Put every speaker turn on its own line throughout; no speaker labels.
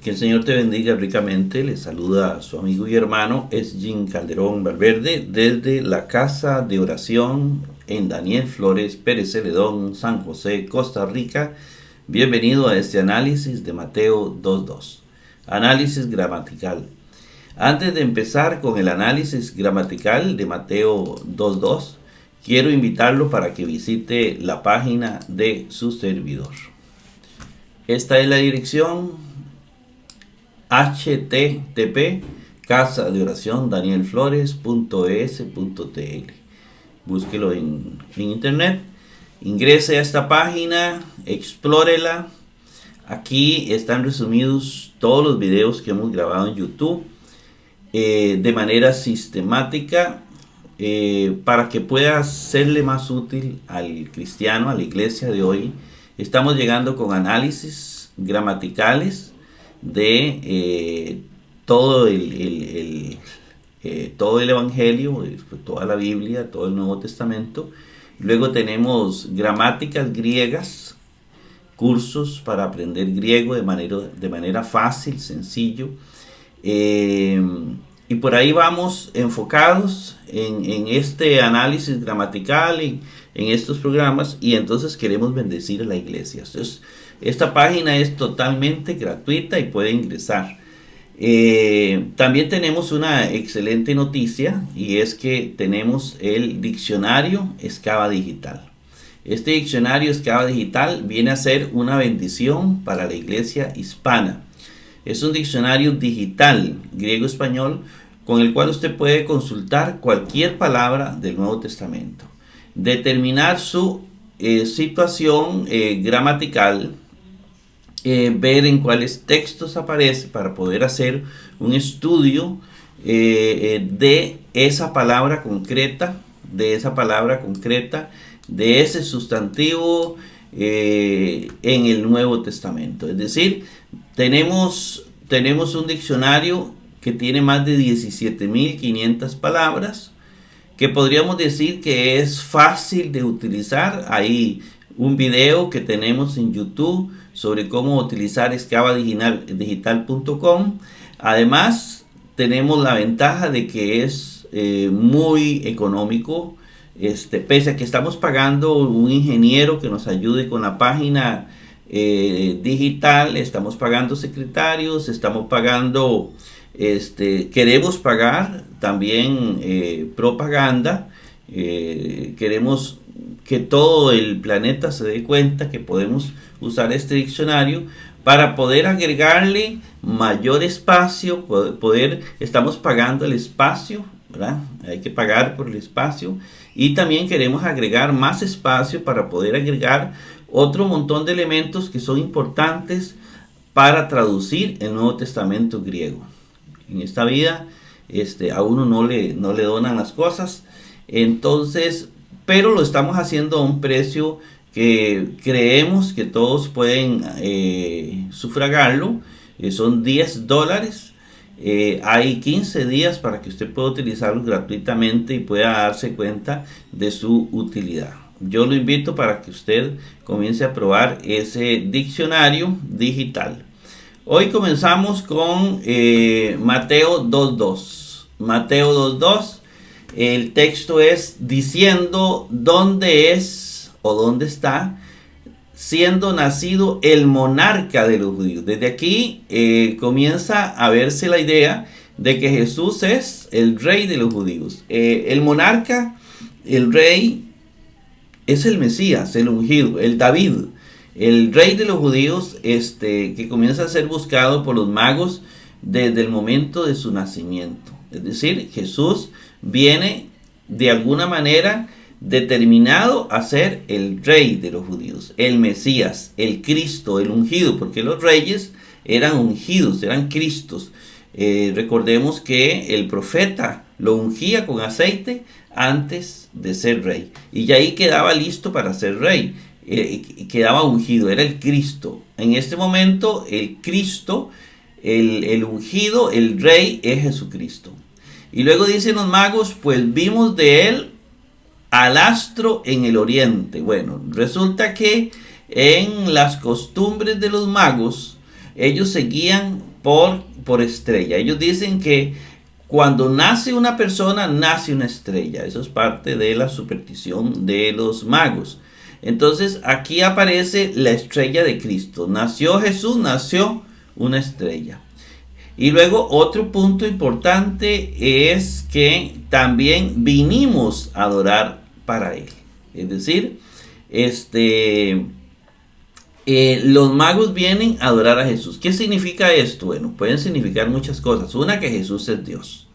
Que el Señor te bendiga ricamente. Le saluda su amigo y hermano Jim Calderón Valverde desde la casa de oración en Daniel Flores, Pérez Celedón, San José, Costa Rica. Bienvenido a este análisis de Mateo 2.2. Análisis gramatical. Antes de empezar con el análisis gramatical de Mateo 2.2, quiero invitarlo para que visite la página de su servidor. Esta es la dirección: http casa de oración danielflores.es.tl. Búsquelo en internet, ingrese a esta página, explórela. Aquí están resumidos todos los videos que hemos grabado en YouTube de manera sistemática, para que pueda serle más útil al cristiano, a la iglesia de hoy. Estamos llegando con análisis gramaticales de todo el Evangelio, toda la Biblia, todo el Nuevo Testamento. Luego tenemos gramáticas griegas, cursos para aprender griego de manera fácil, sencillo. Y por ahí vamos enfocados en este análisis gramatical, en estos programas, y entonces queremos bendecir a la iglesia. Entonces, esta página es totalmente gratuita y puede ingresar. También tenemos una excelente noticia, y es que tenemos el diccionario Escava Digital. Este diccionario Escava Digital viene a ser una bendición para la iglesia hispana. Es un diccionario digital griego-español con el cual usted puede consultar cualquier palabra del Nuevo Testamento, determinar su situación gramatical, ver en cuáles textos aparece para poder hacer un estudio de esa palabra concreta, de ese sustantivo en el Nuevo Testamento. Es decir, tenemos un diccionario que tiene más de 17.500 palabras, que podríamos decir que es fácil de utilizar. Hay un video que tenemos en YouTube sobre cómo utilizar escavadigital.com. Además, tenemos la ventaja de que es muy económico, pese a que estamos pagando un ingeniero que nos ayude con la página digital, estamos pagando secretarios, estamos pagando, queremos pagar también propaganda. Queremos que todo el planeta se dé cuenta que podemos usar este diccionario para poder agregarle mayor espacio, estamos pagando el espacio, ¿verdad? Hay que pagar por el espacio, y también queremos agregar más espacio para poder agregar otro montón de elementos que son importantes para traducir el Nuevo Testamento griego. En esta vida a uno no le donan las cosas, entonces, pero lo estamos haciendo a un precio que creemos que todos pueden sufragarlo. Son $10. Hay 15 días para que usted pueda utilizarlo gratuitamente y pueda darse cuenta de su utilidad. Yo lo invito para que usted comience a probar ese diccionario digital. Hoy comenzamos con Mateo 2.2. Mateo 2.2. El texto es diciendo dónde es o dónde está siendo nacido el monarca de los judíos. Desde aquí comienza a verse la idea de que Jesús es el rey de los judíos. El monarca, el rey, es el Mesías, el ungido, el David, el rey de los judíos, que comienza a ser buscado por los magos desde el momento de su nacimiento. Es decir, Jesús viene de alguna manera determinado a ser el rey de los judíos, el Mesías, el Cristo, el ungido, porque los reyes eran ungidos, eran Cristos. Recordemos que el profeta lo ungía con aceite antes de ser rey, y ya ahí quedaba listo para ser rey, quedaba ungido, era el Cristo. En este momento el Cristo, el ungido, el rey es Jesucristo. Y luego dicen los magos, pues vimos de él al astro en el oriente. Bueno, resulta que en las costumbres de los magos, ellos se guían por estrella. Ellos dicen que cuando nace una persona, nace una estrella. Eso es parte de la superstición de los magos. Entonces aquí aparece la estrella de Cristo. Nació Jesús, nació una estrella. Y luego otro punto importante es que también vinimos a adorar para Él. Es decir, los magos vienen a adorar a Jesús. ¿Qué significa esto? Bueno, pueden significar muchas cosas. Una, que Jesús es Dios.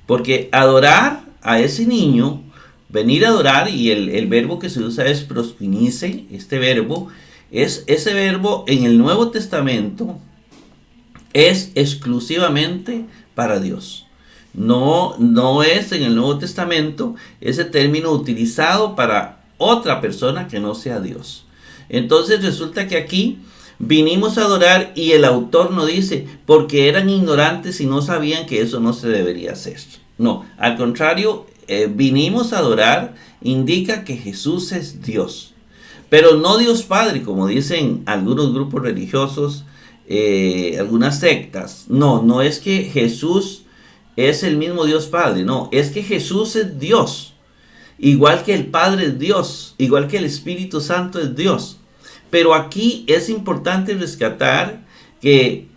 Porque adorar a ese niño, venir a adorar, y el verbo que se usa es prosquinice. Este verbo es ese verbo en el Nuevo Testamento, es exclusivamente para Dios. No es en el Nuevo Testamento ese término utilizado para otra persona que no sea Dios. Entonces resulta que aquí vinimos a adorar, y el autor no dice porque eran ignorantes y no sabían que eso no se debería hacer. No, al contrario, vinimos a adorar indica que Jesús es Dios, pero no Dios Padre, como dicen algunos grupos religiosos, algunas sectas. No es que Jesús es el mismo Dios Padre, no, es que Jesús es Dios, igual que el Padre es Dios, igual que el Espíritu Santo es Dios. Pero aquí es importante rescatar que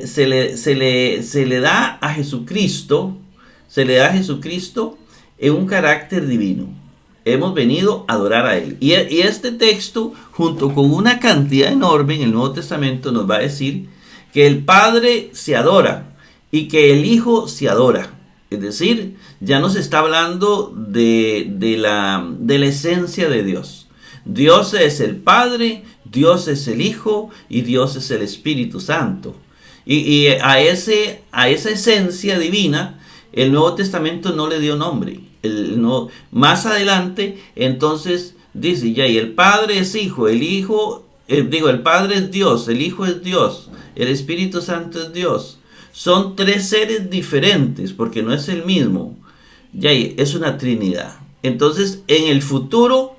se le da a Jesucristo, en un carácter divino. Hemos venido a adorar a Él. Y este texto, junto con una cantidad enorme en el Nuevo Testamento, nos va a decir que el Padre se adora y que el Hijo se adora. Es decir, ya nos está hablando de la esencia de Dios. Dios es el Padre, Dios es el Hijo y Dios es el Espíritu Santo. Y a esa esencia divina, el Nuevo Testamento no le dio nombre. Más adelante, entonces, dice, ya, y el Padre es Hijo, el Padre es Dios, el Hijo es Dios, el Espíritu Santo es Dios. Son tres seres diferentes, porque no es el mismo. Ya, es una Trinidad. Entonces, en el futuro,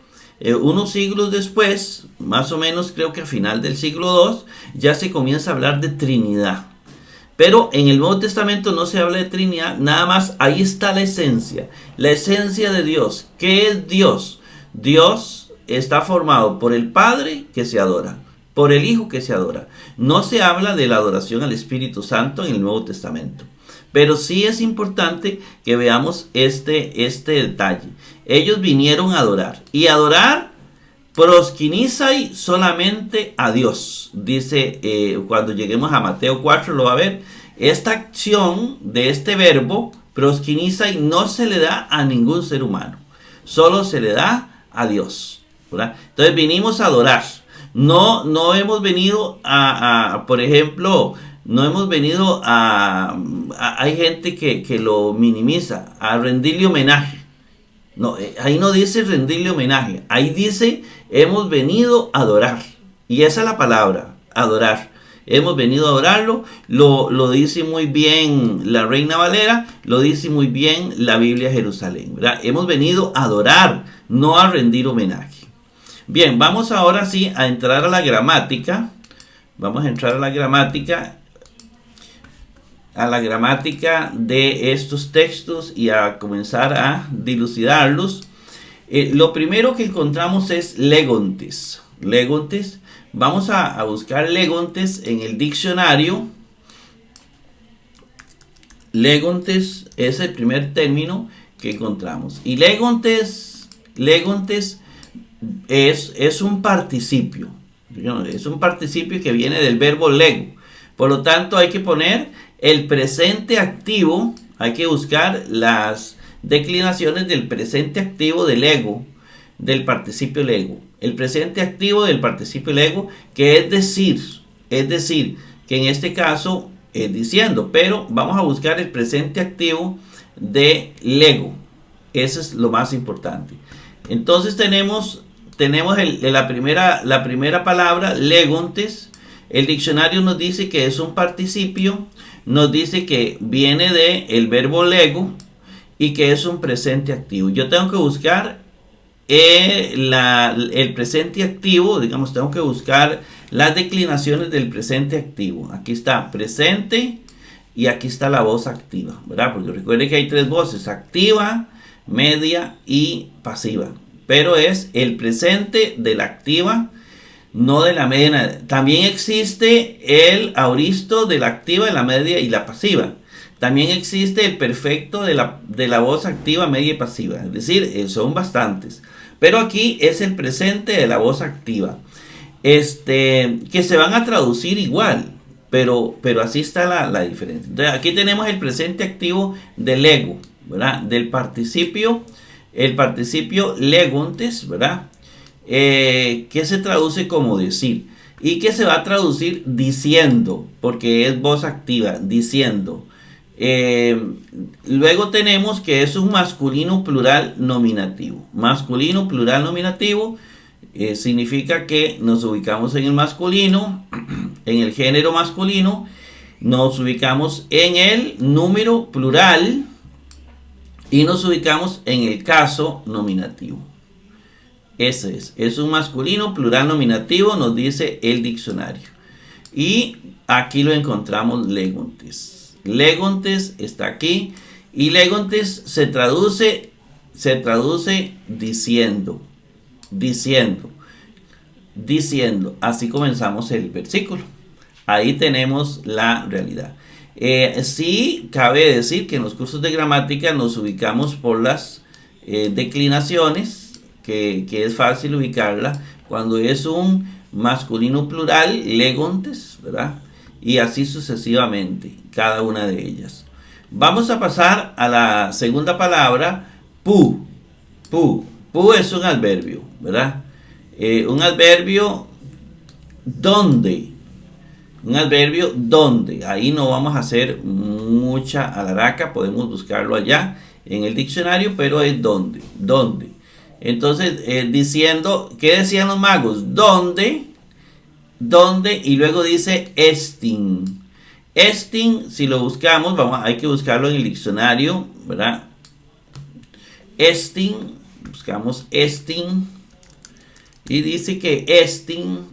unos siglos después, más o menos creo que a final del siglo II, ya se comienza a hablar de Trinidad. Pero en el Nuevo Testamento no se habla de Trinidad, nada más ahí está la esencia de Dios. ¿Qué es Dios? Dios está formado por el Padre, que se adora, por el Hijo, que se adora. No se habla de la adoración al Espíritu Santo en el Nuevo Testamento. Pero sí es importante que veamos este detalle. Ellos vinieron a adorar. Y adorar, proskinizai, solamente a Dios. Dice, cuando lleguemos a Mateo 4 lo va a ver. Esta acción de este verbo, proskinizai, no se le da a ningún ser humano. Solo se le da a Dios, ¿verdad? Entonces vinimos a adorar. No hemos venido por ejemplo, no hemos venido hay gente que lo minimiza, a rendirle homenaje. No, ahí no dice rendirle homenaje, ahí dice hemos venido a adorar. Y esa es la palabra, adorar. Hemos venido a adorarlo, lo dice muy bien la Reina Valera, lo dice muy bien la Biblia Jerusalén, ¿verdad? Hemos venido a adorar, no a rendir homenaje. Bien, vamos ahora sí a entrar a la gramática. Vamos a entrar a la gramática de estos textos y a comenzar a dilucidarlos. Lo primero que encontramos es legontes. Legontes. Vamos a buscar legontes en el diccionario. Legontes es el primer término que encontramos. Y legontes es un participio. Es un participio que viene del verbo lego. Por lo tanto, hay que poner el presente activo. Hay que buscar las declinaciones del presente activo del ego, del participio lego. El presente activo del participio lego, que es decir, que en este caso es diciendo, pero vamos a buscar el presente activo de lego. Eso es lo más importante. Entonces tenemos la primera palabra, legontes. El diccionario nos dice que es un participio, nos dice que viene del verbo lego y que es un presente activo. Yo tengo que buscar el presente activo, digamos, tengo que buscar las declinaciones del presente activo. Aquí está presente y aquí está la voz activa, ¿verdad? Porque recuerde que hay tres voces: activa, media y pasiva. Pero es el presente de la activa, no de la media. También existe el auristo de la activa, de la media y la pasiva. También existe el perfecto de la voz activa, media y pasiva. Es decir, son bastantes. Pero aquí es el presente de la voz activa. Que se van a traducir igual. Pero así está la diferencia. Entonces, aquí tenemos el presente activo del ego, ¿verdad? Del participio. El participio leguntes, ¿verdad? Que se traduce como decir. Y que se va a traducir diciendo. Porque es voz activa, diciendo. Luego tenemos que es un masculino plural nominativo. Masculino plural nominativo significa que nos ubicamos en el masculino, en el género masculino, nos ubicamos en el número plural y nos ubicamos en el caso nominativo. Ese es un masculino plural nominativo, nos dice el diccionario. Y aquí lo encontramos leguntes. Leguntes está aquí y leguntes se traduce diciendo, diciendo. Así comenzamos el versículo. Ahí tenemos la realidad. Sí cabe decir que en los cursos de gramática nos ubicamos por las declinaciones, que es fácil ubicarla cuando es un masculino plural, leguntes, ¿verdad? Y así sucesivamente, cada una de ellas. Vamos a pasar a la segunda palabra, pu. Pu es un adverbio, ¿verdad? Un adverbio donde. Un adverbio donde. Ahí no vamos a hacer mucha alaraca, podemos buscarlo allá en el diccionario, pero es donde. Donde. Entonces, diciendo, ¿qué decían los magos? Donde, y luego dice estin. Estin, si lo buscamos, hay que buscarlo en el diccionario, ¿verdad? Estin, buscamos estin, y dice que estin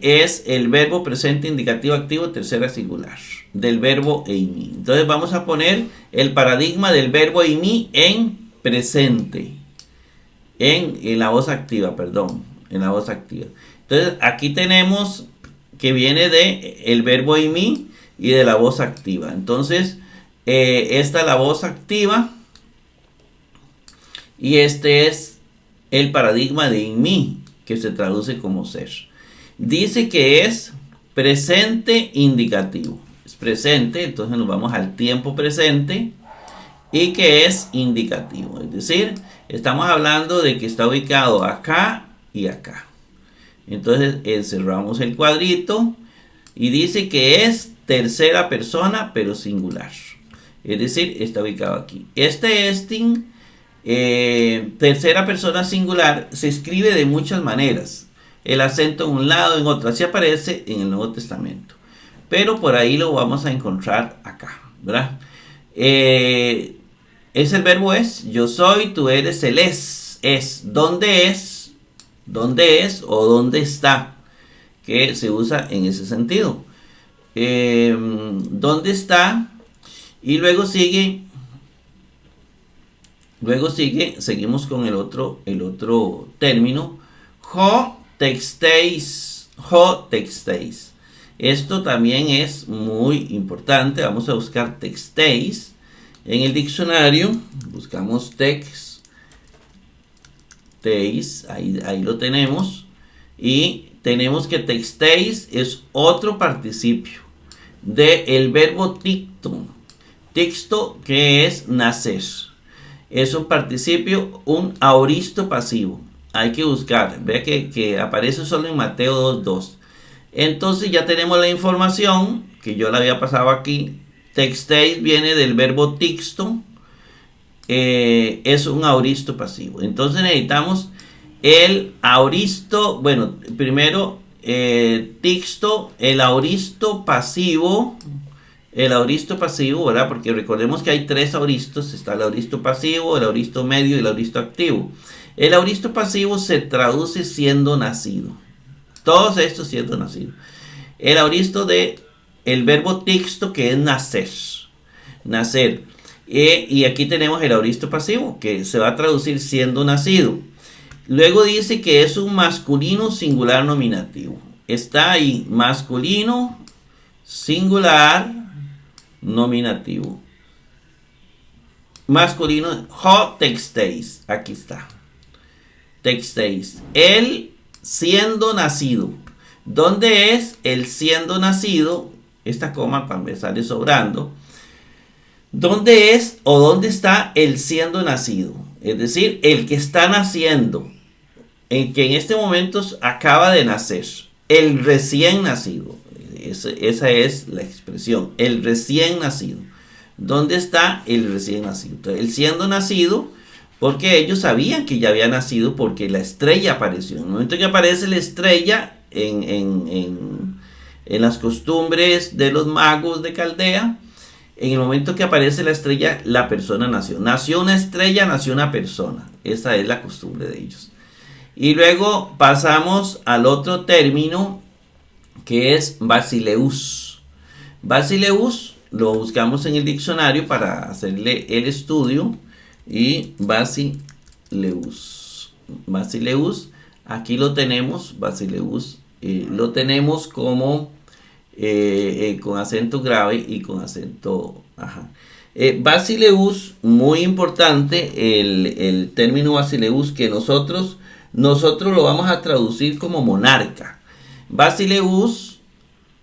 es el verbo presente indicativo activo tercera singular del verbo eimi. Entonces vamos a poner el paradigma del verbo eimi en presente, en la voz activa, en la voz activa. Entonces aquí tenemos que viene de el verbo eimi y de la voz activa. Entonces esta es la voz activa y este es el paradigma de eimi, que se traduce como ser. Dice que es presente indicativo. Es presente, entonces nos vamos al tiempo presente, y que es indicativo. Es decir, estamos hablando de que está ubicado acá y acá. Entonces cerramos el cuadrito y dice que es tercera persona pero singular. Es decir, está ubicado aquí. Estin, tercera persona singular, se escribe de muchas maneras. El acento en un lado, en otro. Así aparece en el Nuevo Testamento. Pero por ahí lo vamos a encontrar acá, ¿verdad? Es el verbo es. Yo soy, tú eres, el es. Es. ¿Dónde es? ¿Dónde es o dónde está? Que se usa en ese sentido. ¿Dónde está? Y luego sigue, seguimos con el otro término. Jo textéis. Esto también es muy importante. Vamos a buscar textéis en el diccionario. Buscamos textéis, ahí lo tenemos. Y tenemos que textéis es otro participio del verbo ticto. Ticto, que es nacer. Es un participio, un aoristo pasivo. Hay que buscar. Vea que aparece solo en Mateo 2.2. Entonces ya tenemos la información que yo la había pasado aquí. Textéis viene del verbo tixto. Es un aoristo pasivo. Entonces necesitamos el aoristo. Bueno, primero tixto, el aoristo pasivo. El aoristo pasivo, ¿verdad? Porque recordemos que hay tres auristos. Está el aoristo pasivo, el aoristo medio y el aoristo activo. El auristo pasivo se traduce siendo nacido. Todos estos siendo nacido. El auristo de el verbo texto, que es nacer. Nacer. Y aquí tenemos el auristo pasivo, que se va a traducir siendo nacido. Luego dice que es un masculino singular nominativo. Está ahí, masculino singular nominativo. Masculino, ho textéis. Aquí está. Textéis. Él siendo nacido. ¿Dónde es el siendo nacido? Esta coma para me sale sobrando. ¿Dónde es o dónde está el siendo nacido? Es decir, el que está naciendo, el que en este momento acaba de nacer, el recién nacido. Esa es la expresión, el recién nacido. ¿Dónde está el recién nacido? Entonces, el siendo nacido, porque ellos sabían que ya había nacido porque la estrella apareció. En el momento que aparece la estrella en las costumbres de los magos de Caldea, en el momento que aparece la estrella, la persona nació. Nació una estrella, nació una persona. Esa es la costumbre de ellos. Y luego pasamos al otro término, que es basileus. Basileus lo buscamos en el diccionario para hacerle el estudio. Y basileus. Basileus, aquí lo tenemos, basileus, lo tenemos como con acento grave y con acento... Ajá. Basileus, muy importante, el término basileus, que nosotros lo vamos a traducir como monarca. Basileus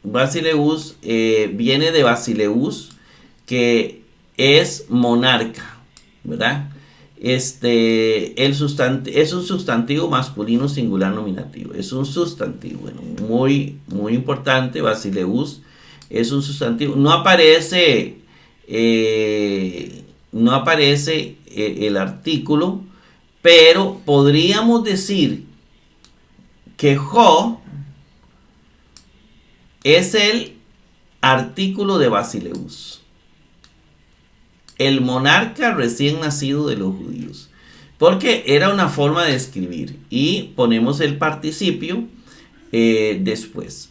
viene de basileus, que es monarca, ¿verdad? Es un sustantivo masculino singular nominativo. Es un sustantivo, bueno, muy, muy importante. Basileus es un sustantivo. No aparece el artículo, pero podríamos decir que jo es el artículo de basileus, el monarca recién nacido de los judíos, porque era una forma de escribir y ponemos el participio después.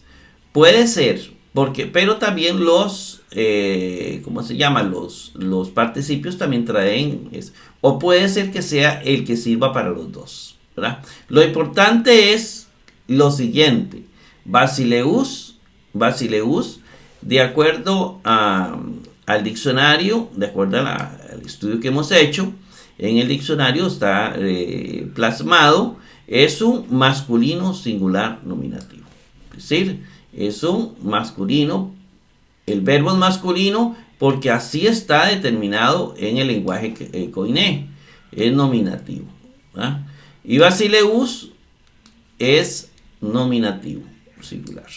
Puede ser, pero también los los participios también traen eso. O puede ser que sea el que sirva para los dos, ¿verdad? Lo importante es lo siguiente: basileus, de acuerdo al diccionario, de acuerdo al estudio que hemos hecho, en el diccionario está plasmado, es un masculino singular nominativo. Es decir, es un masculino, el verbo es masculino porque así está determinado en el lenguaje koiné, es nominativo, ¿verdad? Y basileus es nominativo singular.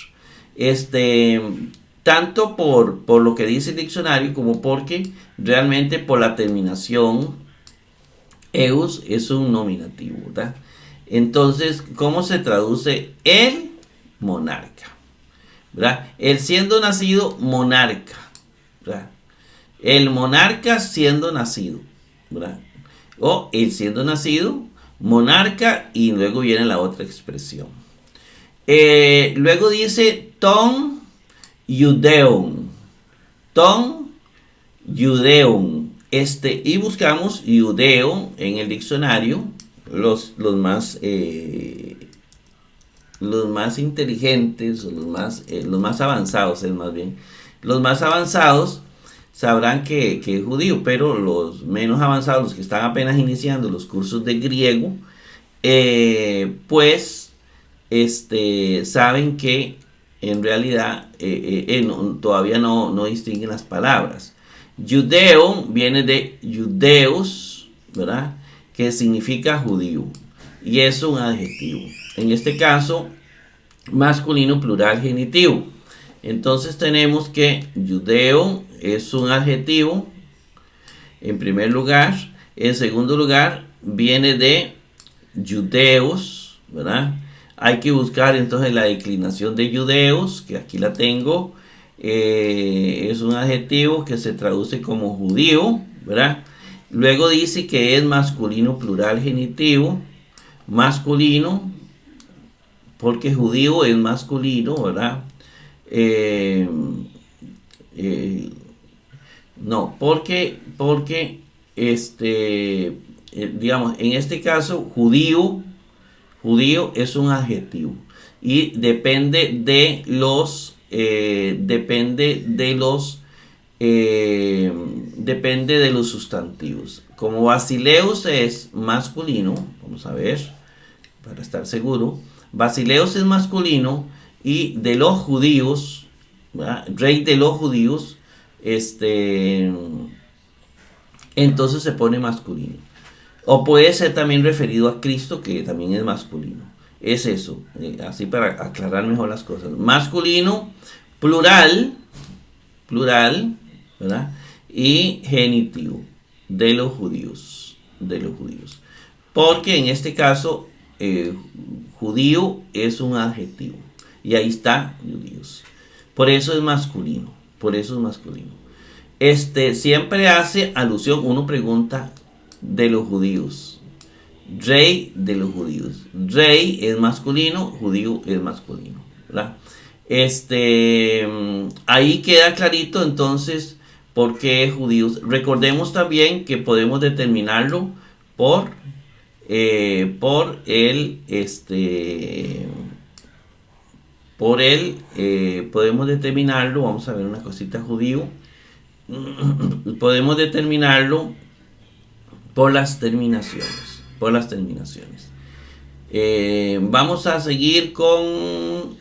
Tanto por lo que dice el diccionario, como porque realmente por la terminación eus es un nominativo, ¿verdad? Entonces, ¿cómo se traduce el monarca? ¿Verdad? El siendo nacido, monarca, ¿verdad? El monarca siendo nacido, ¿verdad? O el siendo nacido, monarca, y luego viene la otra expresión. Luego dice ton Judeon. Ton Judeon. Y buscamos judeo en el diccionario. Los más inteligentes, o los más avanzados, es más bien. Los más avanzados sabrán que es judío, pero los menos avanzados, los que están apenas iniciando los cursos de griego, saben que en realidad todavía no distinguen las palabras. Judeo viene de judeus, ¿verdad? Que significa judío, y es un adjetivo. En este caso, masculino plural genitivo. Entonces tenemos que judeo es un adjetivo, en primer lugar. En segundo lugar, viene de judeos, ¿verdad? Hay que buscar entonces la declinación de judeos, que aquí la tengo. Es un adjetivo que se traduce como judío, ¿verdad? Luego dice que es masculino plural genitivo. masculino, porque judío es masculino, ¿verdad? Eh, no, digamos, en este caso, judío es un adjetivo y depende de los sustantivos. Como Basileus es masculino, vamos a ver, para estar seguro, Basileus es masculino y de los judíos, ¿verdad? Rey de los judíos, entonces se pone masculino. O puede ser también referido a Cristo, que también es masculino. Es eso, así para aclarar mejor las cosas. Masculino, plural, ¿verdad? Y genitivo, de los judíos. Porque en este caso, judío es un adjetivo. Y ahí está, judíos. Por eso es masculino. Siempre hace alusión, uno pregunta, de los judíos. Rey de los judíos. Rey es masculino, judío es masculino, ¿verdad? Ahí queda clarito entonces por qué judíos. Recordemos también que podemos determinarlo por podemos determinarlo, vamos a ver una cosita, judío, podemos determinarlo por las terminaciones. Vamos a seguir con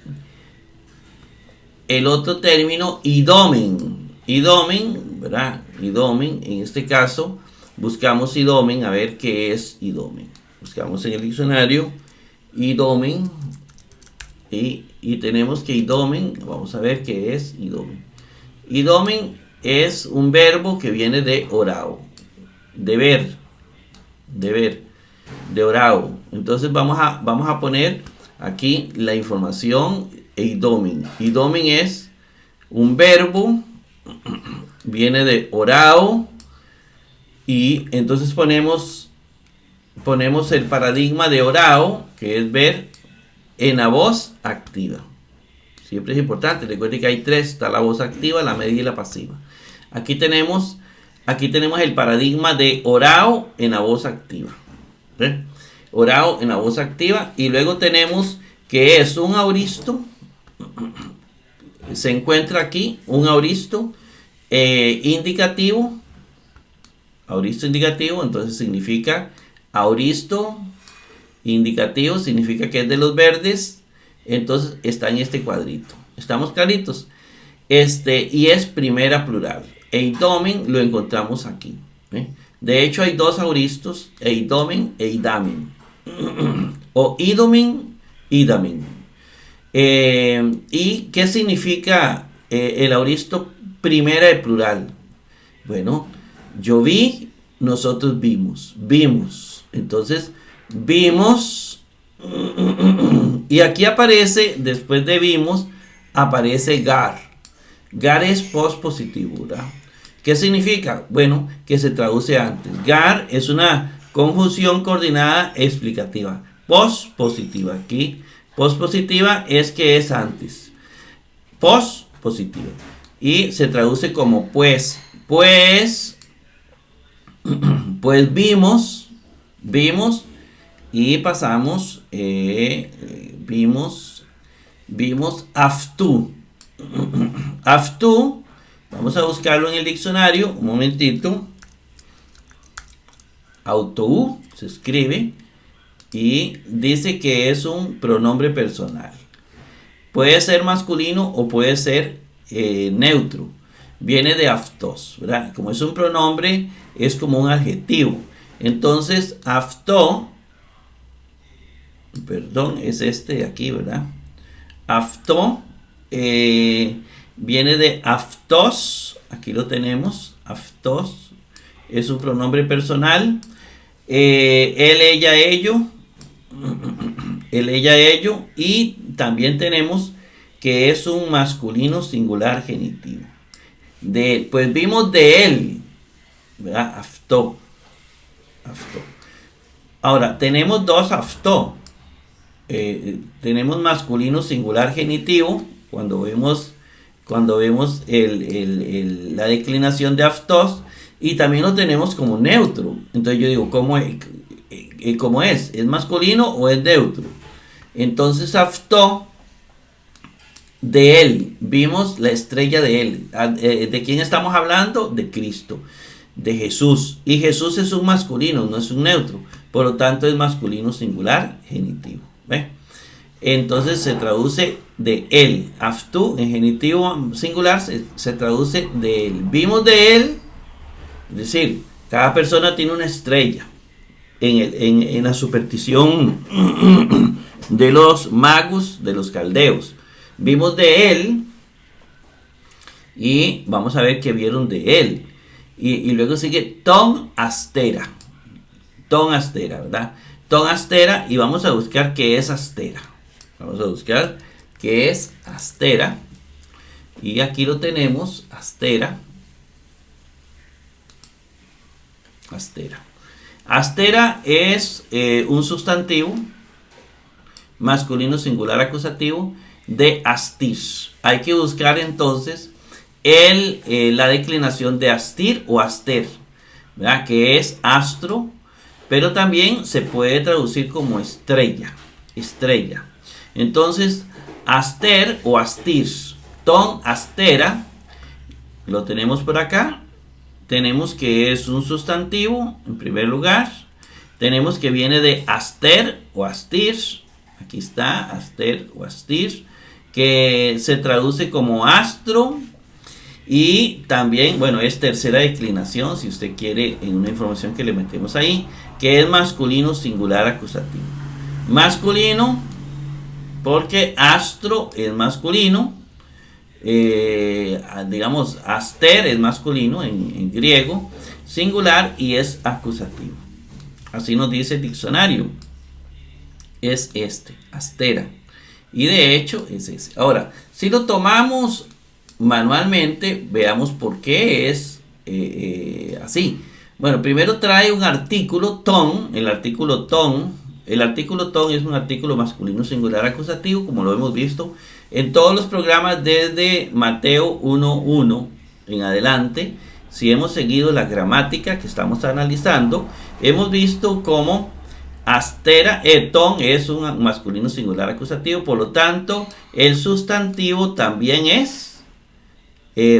el otro término, idomen, ¿verdad? Idomen, en este caso, buscamos idomen, a ver qué es idomen. Buscamos en el diccionario, idomen, y tenemos que idomen, vamos a ver qué es idomen. Idomen es un verbo que viene de orao, de ver, de orao. Entonces vamos a poner aquí la información. Idomen es un verbo, viene de orao, y entonces ponemos el paradigma de orao, que es ver en la voz activa. Siempre es importante, recuerden que hay tres: está la voz activa, la media y la pasiva. Aquí tenemos el paradigma de orao en la voz activa. ¿Ve? Orao en la voz activa, y luego tenemos que es un auristo. Se encuentra aquí un auristo indicativo. Auristo indicativo, entonces significa auristo indicativo, significa que es de los verdes. Entonces está en este cuadrito. ¿Estamos claritos? Y es primera plural. Eidomen lo encontramos aquí. De hecho hay dos auristos, eidomen e idamen. O idomen, idamen. ¿Y qué significa el auristo primera de plural? Bueno, yo vi, nosotros vimos. Entonces, vimos. Y aquí aparece, después de vimos, aparece gar. Gar es pospositivo, ¿verdad? ¿Qué significa? Bueno, que se traduce antes. Gar es una conjunción coordinada explicativa. Pospositiva. Aquí, pospositiva es que es antes. Pospositiva. Y se traduce como pues. Pues vimos. Y pasamos, vimos aftu. Aftu, vamos a buscarlo en el diccionario, un momentito. Autou se escribe y dice que es un pronombre personal. Puede ser masculino o puede ser neutro. Viene de aftos, ¿verdad? Como es un pronombre, es como un adjetivo. Entonces, afto, es este de aquí, ¿verdad? Afto viene de aftos, aquí lo tenemos, aftos, es un pronombre personal. Él, ella, ello, y también tenemos que es un masculino singular genitivo. Pues vimos de él, ¿verdad? Afto. Ahora, tenemos dos aftó. Tenemos masculino singular genitivo, cuando vemos la declinación de aftos, y también lo tenemos como neutro. Entonces yo digo, ¿cómo es? ¿Es masculino o es neutro? Entonces aftó de él, vimos la estrella de él. ¿De quién estamos hablando? De Cristo, de Jesús. Y Jesús es un masculino, no es un neutro. Por lo tanto es masculino singular genitivo. ¿Ve? Entonces se traduce de él. Aftú en genitivo singular se traduce de él. Vimos de él, es decir, cada persona tiene una estrella. En la superstición de los magos, de los caldeos, vimos de él y vamos a ver qué vieron de él. Y luego sigue Ton Astera. Ton Astera, ¿verdad? Ton Astera, y vamos a buscar qué es Astera. Vamos a buscar qué es Astera. Y aquí lo tenemos, Astera. Astera. Astera es un sustantivo masculino singular acusativo de astir. Hay que buscar entonces la declinación de astir o aster, ¿verdad? Que es astro, pero también se puede traducir como estrella. Estrella. Entonces, aster o astir, ton astera, lo tenemos por acá. Tenemos que es un sustantivo, en primer lugar. Tenemos que viene de aster o astir. Aquí está, aster o astir, que se traduce como astro. Y también, bueno, es tercera declinación, si usted quiere, en una información que le metemos ahí, que es masculino singular acusativo. Masculino, porque astro es masculino. Digamos, aster es masculino en griego, singular y es acusativo. Así nos dice el diccionario. Es astera. Y de hecho es ese. Ahora, si lo tomamos manualmente, veamos por qué es así. Bueno, primero trae un artículo ton. El artículo ton es un artículo masculino singular acusativo, como lo hemos visto en todos los programas desde Mateo 1.1 en adelante. Si hemos seguido la gramática que estamos analizando, hemos visto cómo astera, ton es un masculino singular acusativo, por lo tanto el sustantivo también es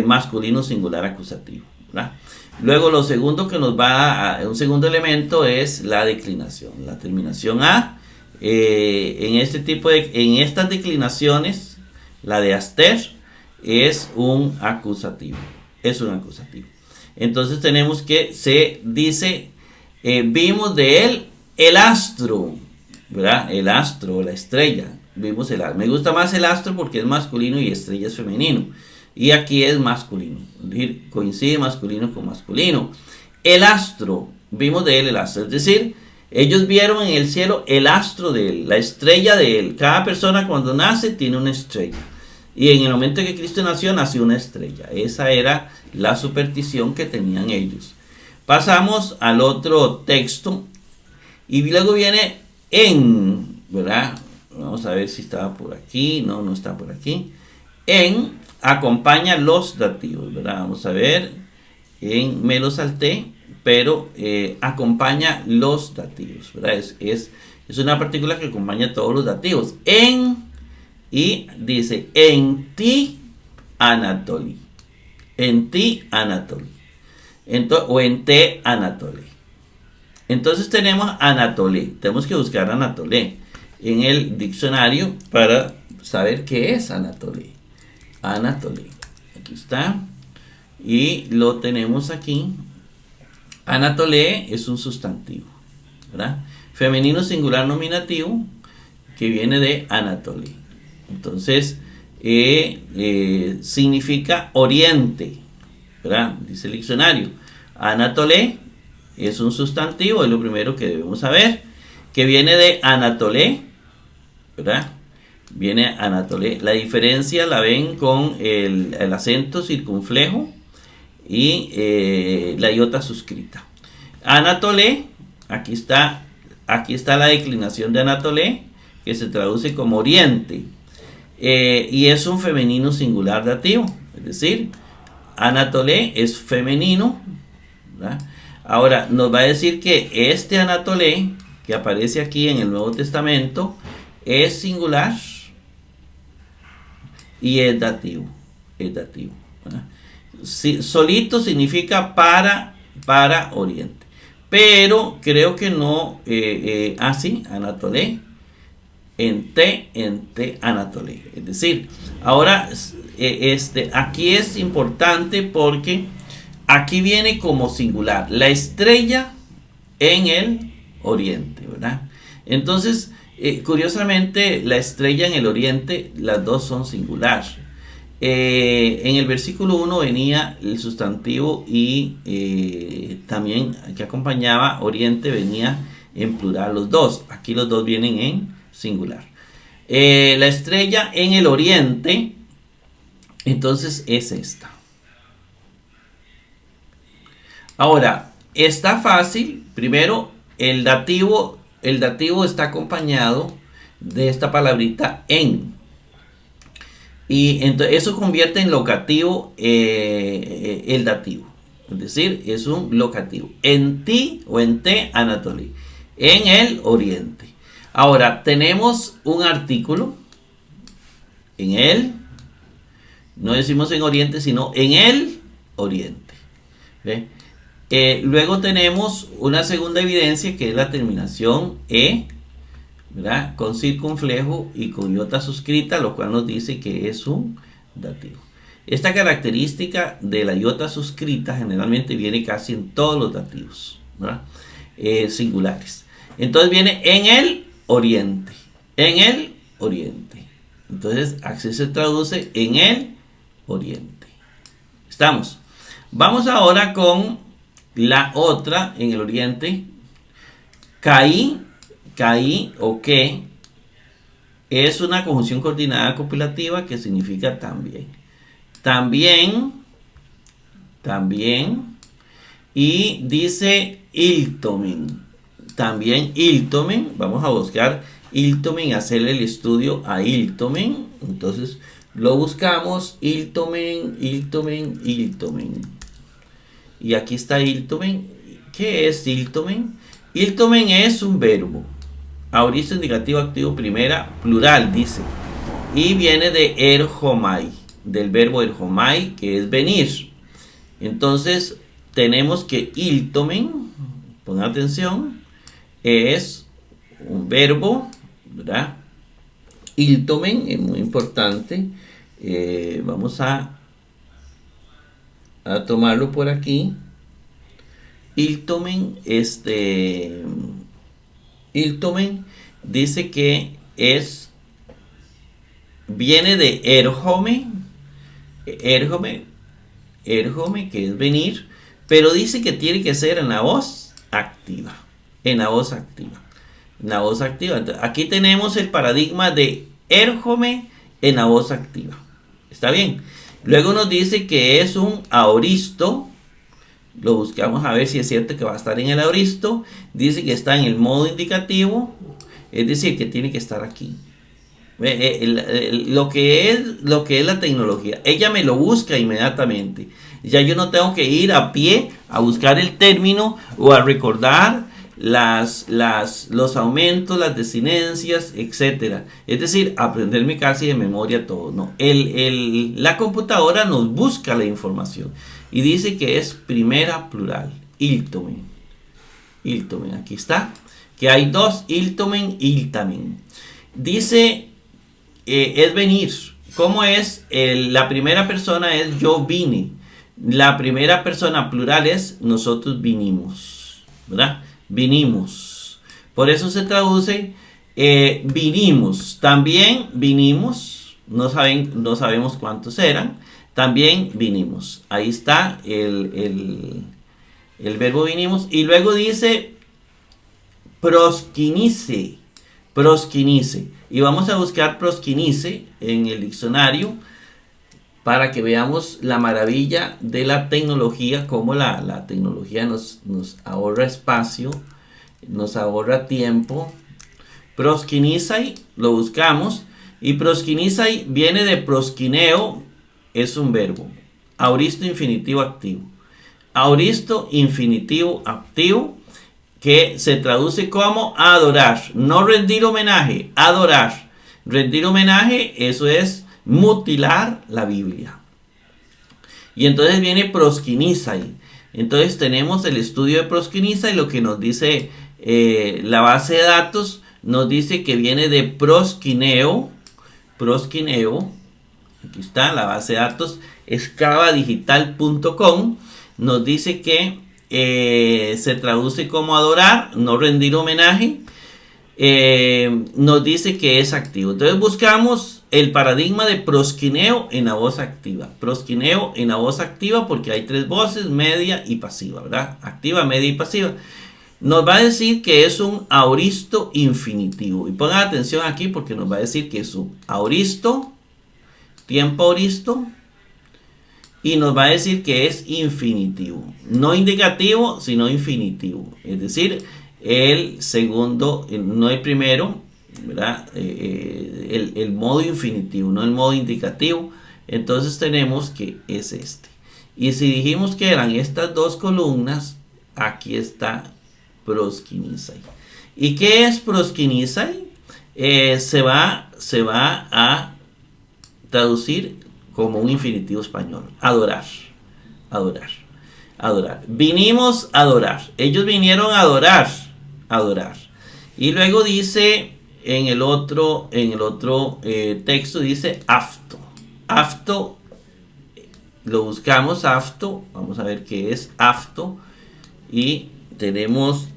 masculino singular acusativo, ¿verdad? Luego lo segundo que nos va a un segundo elemento es la declinación, la terminación a. En estas declinaciones, la de aster es un acusativo. Entonces tenemos que se dice, vimos de él el astro, ¿verdad? El astro, la estrella. Vimos el astro. Me gusta más el astro porque es masculino y estrella es femenino. Y aquí es masculino. Es decir, coincide masculino con masculino. El astro, vimos de él el astro. Es decir, ellos vieron en el cielo el astro de él, la estrella de él. Cada persona cuando nace tiene una estrella. Y en el momento que Cristo nació una estrella. Esa era la superstición que tenían ellos. Pasamos al otro texto. Y luego viene en, ¿verdad? Vamos a ver si estaba por aquí. No, no está por aquí. En acompaña los dativos, ¿verdad? Vamos a ver. Me lo salté, pero acompaña los dativos, ¿verdad? Es una partícula que acompaña todos los dativos. Y dice, en ti, Anatoli. En ti, Anatoli. O en te, Anatole. Entonces tenemos Anatole. Tenemos que buscar Anatole en el diccionario para saber qué es Anatole. Anatole. Aquí está. Y lo tenemos aquí. Anatole es un sustantivo, ¿verdad? Femenino singular nominativo que viene de Anatole. Entonces, significa oriente, ¿verdad? Dice el diccionario. Anatole es un sustantivo, es lo primero que debemos saber, que viene de Anatole, ¿verdad? Viene Anatole. La diferencia la ven con el acento circunflejo y la iota suscrita. Anatole, aquí está aquí está la declinación de Anatolé, que se traduce como oriente. Y es un femenino singular dativo, es decir, Anatolé es femenino, ¿verdad? Ahora nos va a decir que este Anatolé que aparece aquí en el Nuevo Testamento es singular y es dativo, ¿verdad? Sí, solito significa para oriente, pero creo que no, así, Anatolé, en te Anatolé. Es decir, ahora aquí es importante porque aquí viene como singular la estrella en el oriente, ¿verdad? Entonces, curiosamente, la estrella en el oriente, las dos son singular. En el versículo 1 venía el sustantivo y también que acompañaba oriente venía en plural los dos. Aquí los dos vienen en singular. La estrella en el oriente, entonces es esta. Ahora, está fácil. Primero, el dativo está acompañado de esta palabrita en. Y entonces eso convierte en locativo el dativo. Es decir, es un locativo. En ti o en te, Anatolí. En el oriente. Ahora, tenemos un artículo. En el. No decimos en oriente, sino en el oriente. ¿Ve? Luego tenemos una segunda evidencia que es la terminación E, ¿verdad? Con circunflejo y con iota suscrita, lo cual nos dice que es un dativo. Esta característica de la iota suscrita generalmente viene casi en todos los dativos, ¿verdad? Singulares. Entonces viene en el oriente. En el oriente. Entonces así se traduce en el oriente. ¿Estamos? Vamos ahora con la otra en el oriente. Caí o que es una conjunción coordinada copilativa que significa también. También. Y dice iltomen. También iltomen. Vamos a buscar iltomen, hacerle el estudio a iltomen. Entonces lo buscamos. Iltomen. Y aquí está iltomen. ¿Qué es iltomen? Iltomen es un verbo. Aoristo, indicativo, activo, primera, plural, dice. Y viene de erhomai, del verbo erhomai, que es venir. Entonces, tenemos que iltomen, pongan atención, es un verbo, ¿verdad? Iltomen es muy importante. Vamos a tomarlo por aquí. Iltomen, Iltomen dice que viene de erhome, que es venir, pero dice que tiene que ser en la voz activa. Entonces, aquí tenemos el paradigma de erhome en la voz activa. ¿Está bien? Luego nos dice que es un aoristo. Lo buscamos a ver si es cierto que va a estar en el aoristo. Dice que está en el modo indicativo. Es decir, que tiene que estar aquí. Lo que es la tecnología. Ella me lo busca inmediatamente. Ya yo no tengo que ir a pie a buscar el término o a recordar los aumentos, las desinencias, etc. Es decir, aprenderme casi de memoria todo. No. La computadora nos busca la información. Y dice que es primera plural. Iltomen. Aquí está. Que hay dos. Iltamen. Dice, es venir. ¿Cómo es? La primera persona es yo vine. La primera persona plural es nosotros vinimos. ¿Verdad? Vinimos. Por eso se traduce vinimos. También vinimos. No sabemos cuántos eran. También vinimos. Ahí está el verbo vinimos. Y luego dice prosquinice. Y vamos a buscar prosquinice en el diccionario para que veamos la maravilla de la tecnología, cómo la tecnología nos ahorra espacio nos ahorra tiempo. Proskinizai, lo buscamos. Y proskinizai viene de proskineo, es un verbo. Auristo infinitivo activo. Auristo infinitivo activo, que se traduce como adorar. No rendir homenaje, adorar. Rendir homenaje, eso es mutilar la Biblia. Y entonces viene proskinizai. Entonces tenemos el estudio de proskinizai, lo que nos dice la base de datos, nos dice que viene de proskineo. Proskineo, aquí está la base de datos, esclavadigital.com, nos dice que se traduce como adorar, no rendir homenaje. Nos dice que es activo. Entonces buscamos el paradigma de proskineo en la voz activa. Proskineo en la voz activa, porque hay tres voces, media y pasiva, ¿verdad? Activa, media y pasiva. Nos va a decir que es un auristo infinitivo. Y pongan atención aquí porque nos va a decir que es un auristo, tiempo auristo, y nos va a decir que es infinitivo. No indicativo, sino infinitivo. Es decir, el segundo, no el primero, ¿verdad? El modo infinitivo, no el modo indicativo. Entonces tenemos que es este. Y si dijimos que eran estas dos columnas, aquí está proskinizai. ¿Y qué es proskinizai? Se va a traducir como un infinitivo español. Adorar. Adorar. Adorar. Vinimos a adorar. Ellos vinieron a adorar. Adorar. Y luego dice en el otro texto dice afto. Afto. Lo buscamos afto. Vamos a ver qué es afto. Y tenemos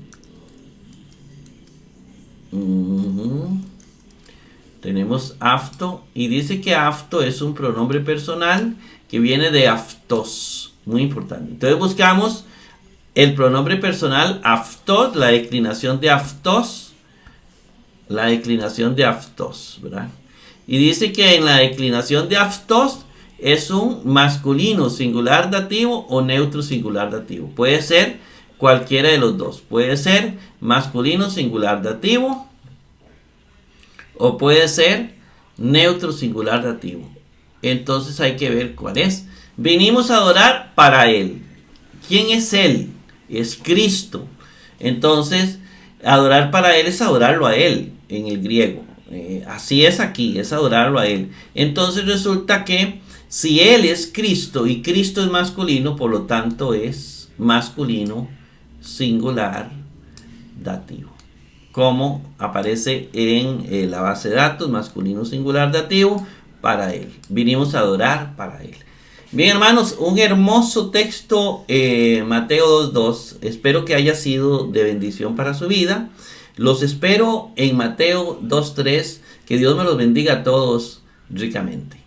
afto, y dice que afto es un pronombre personal que viene de aftos, muy importante. Entonces buscamos el pronombre personal aftos, la declinación de aftos, ¿verdad? Y dice que en la declinación de aftos es un masculino singular dativo o neutro singular dativo. Puede ser cualquiera de los dos. Puede ser masculino singular dativo o puede ser neutro singular dativo. Entonces hay que ver cuál es. Vinimos a adorar para Él. ¿Quién es Él? Es Cristo. Entonces, adorar para Él es adorarlo a Él en el griego. Así es aquí, es adorarlo a Él. Entonces resulta que si Él es Cristo y Cristo es masculino, por lo tanto es masculino singular dativo, como aparece en la base de datos, masculino singular dativo para Él. Vinimos a adorar para Él. Bien, hermanos, un hermoso texto, Mateo 2.2. Espero que haya sido de bendición para su vida. Los espero en Mateo 2.3. Que Dios me los bendiga a todos ricamente.